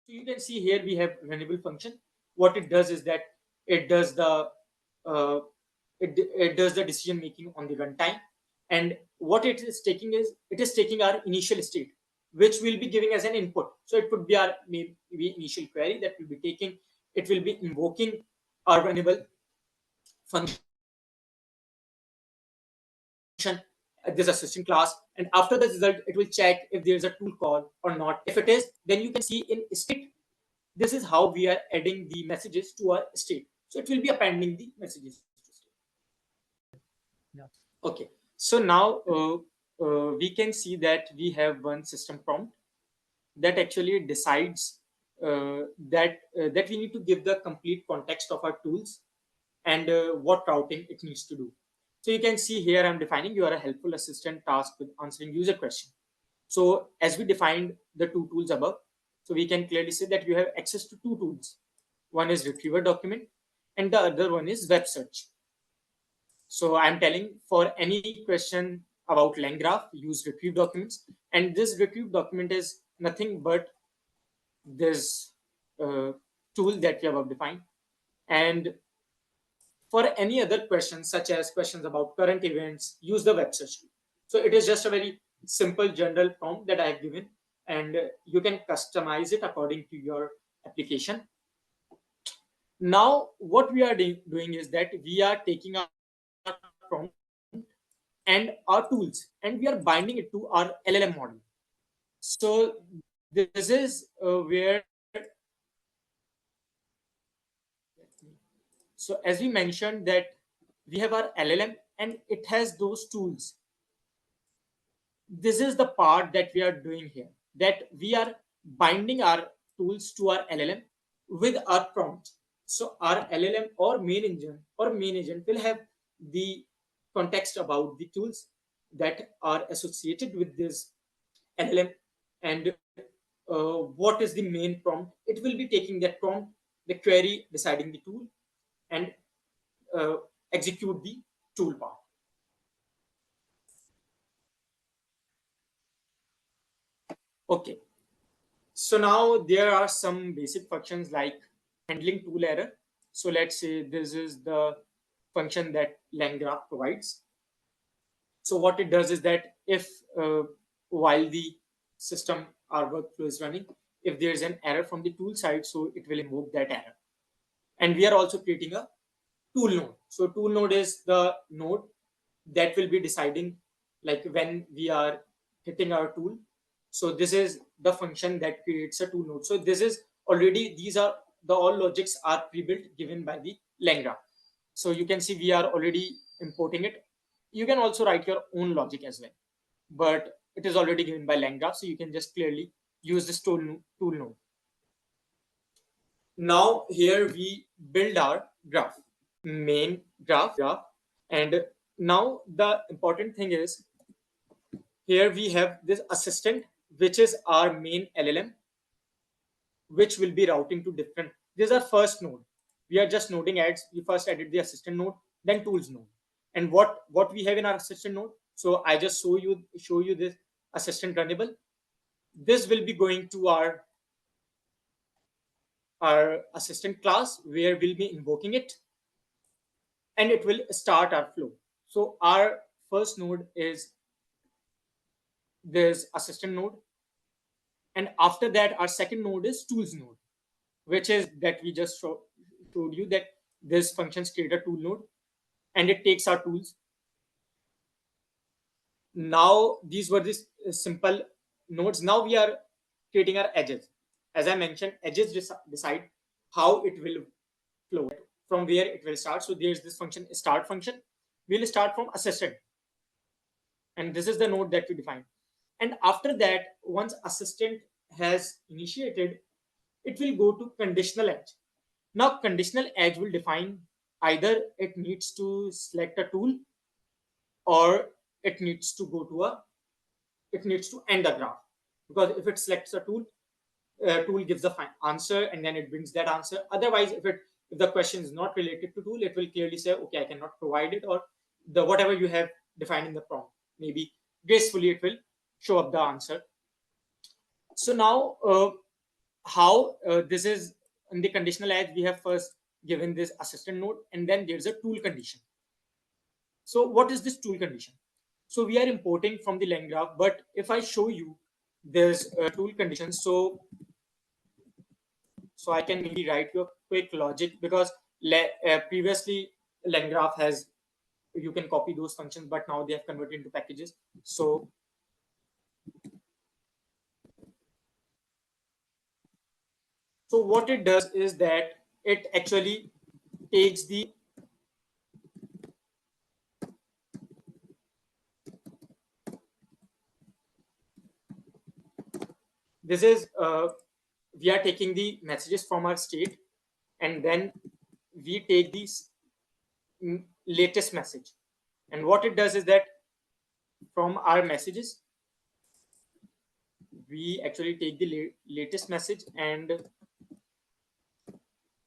So you can see here we have runnable function. What it does is that it does the uh, it does the decision making on the runtime, and what it is taking is it is taking our initial state, which will be giving as an input. So it could be our maybe initial query that will be taking. It will be invoking our runnable function, this assistant class, and after the result it will check if there is a tool call or not. If it is, then you can see in state, this is how we are adding the messages to our state. So it will be appending the messages to state. Yeah. Okay, so now we can see that we have one system prompt that actually decides that we need to give the complete context of our tools and what routing it needs to do. So you can see here I'm defining you are a helpful assistant tasked with answering user question. So as we defined the two tools above, so we can clearly say that you have access to two tools. One is retriever document and the other one is web search. So I'm telling for any question about LangGraph, use retrieve documents. And this retrieve document is nothing but this tool that we have defined. And for any other questions, such as questions about current events, use the web search tool. So it is just a very simple general prompt that I have given, and you can customize it according to your application. Now, what we are doing is that we are taking our prompt and our tools and we are binding it to our LLM model. So this is where, so as we mentioned that we have our LLM and it has those tools. This is the part that we are doing here, that we are binding our tools to our LLM with our prompt. So our LLM or main agent will have the context about the tools that are associated with this LLM, and what is the main prompt. It will be taking that prompt, the query, deciding the tool, and uh, execute the tool part. Okay, so now there are some basic functions like handling tool error. So let's say this is the function that LangGraph provides. So what it does is that if while the system our workflow is running, if there is an error from the tool side, so it will invoke that error. And we are also creating a tool node. So tool node is the node that will be deciding like when we are hitting our tool. So this is the function that creates a tool node. So this is already, these are the all logics are pre-built given by the LangGraph. So you can see we are already importing it. You can also write your own logic as well, but it is already given by LangGraph. So you can just clearly use this tool node. Now here we build our graph, main graph, and now the important thing is here we have this assistant, which is our main LLM, which will be routing to different. This is our first node. We are just noding ads. We first added the assistant node, then tools node. And what we have in our assistant node. So I just show you this assistant runnable. This will be going to our assistant class where we'll be invoking it, and it will start our flow. So our first node is this assistant node, and after that our second node is tools node, which is that we just showed you that this functions create a tool node and it takes our tools. Now these were these simple nodes. Now we are creating our edges. As I mentioned, edges decide how it will flow, from where it will start. So there's this function start function. We'll start from assistant, and this is the node that we define. And after that, once assistant has initiated, it will go to conditional edge. Now conditional edge will define either it needs to select a tool or it needs to go to it needs to end the graph, because if it selects a tool, tool gives the answer and then it brings that answer. Otherwise, if the question is not related to tool, it will clearly say, okay, I cannot provide it, or the whatever you have defined in the prompt, maybe gracefully it will show up the answer. So now how this is in the conditional as we have first given this assistant node, and then there's a tool condition. So what is this tool condition? So we are importing from the LangGraph, but if I show you there's a tool condition, so I can maybe write you a quick logic, because previously LangGraph has, you can copy those functions, but now they have converted into packages. So what it does is that it actually takes the, this is we are taking the messages from our state, and then we take these latest message, and what it does is that from our messages we actually take the latest message, and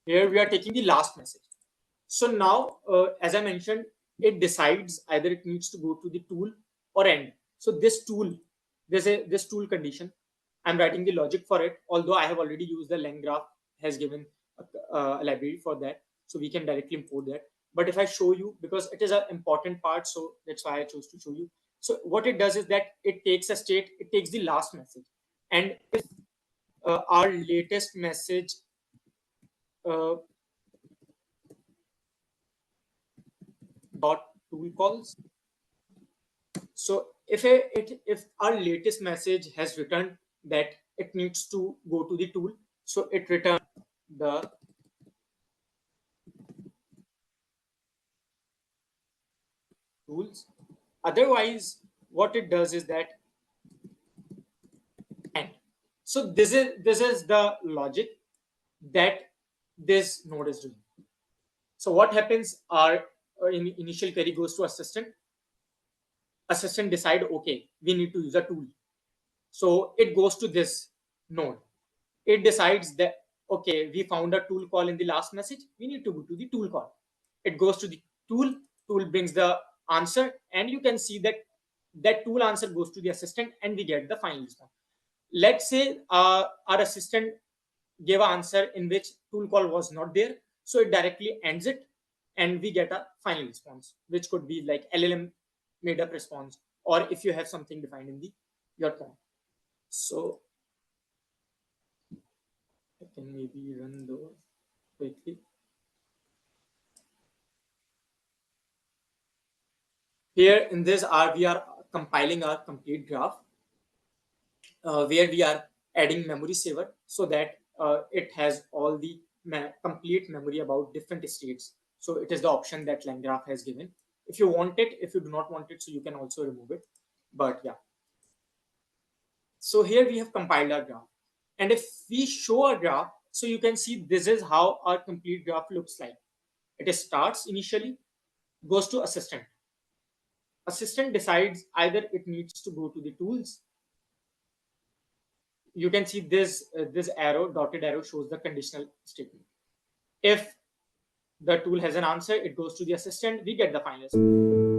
here we are taking the last message. So now, as I mentioned, it decides either it needs to go to the tool or end. So this tool, this tool condition, I'm writing the logic for it. Although I have already used the LangGraph has given a library for that, so we can directly import that. But if I show you, because it is an important part, so that's why I chose to show you. So what it does is that it takes a state, it takes the last message, and if our latest message uh, dot tool calls. So if our latest message has returned that it needs to go to the tool, so it returns the tools. Otherwise, what it does is that and so this is the logic that this node is doing. So what happens? Our initial query goes to assistant. Assistant decide, okay, we need to use a tool. So it goes to this node. It decides that, okay, we found a tool call in the last message, we need to go to the tool call. It goes to the tool brings the answer, and you can see that that tool answer goes to the assistant, and we get the final response. Let's say our assistant gave an answer in which tool call was not there, so it directly ends it, and we get a final response, which could be like LLM made up response, or if you have something defined in the your prompt. So I can maybe run those quickly. Here in this R, we are compiling our complete graph, where we are adding memory saver, so that it has all the complete memory about different states. So it is the option that LangGraph has given. If you want it, if you do not want it, so you can also remove it. But yeah, so here we have compiled our graph. And if we show a graph, so you can see this is how our complete graph looks like. It starts initially, goes to assistant. Assistant decides either it needs to go to the tools. You can see this arrow, dotted arrow, shows the conditional statement. If the tool has an answer, it goes to the assistant, we get the final response.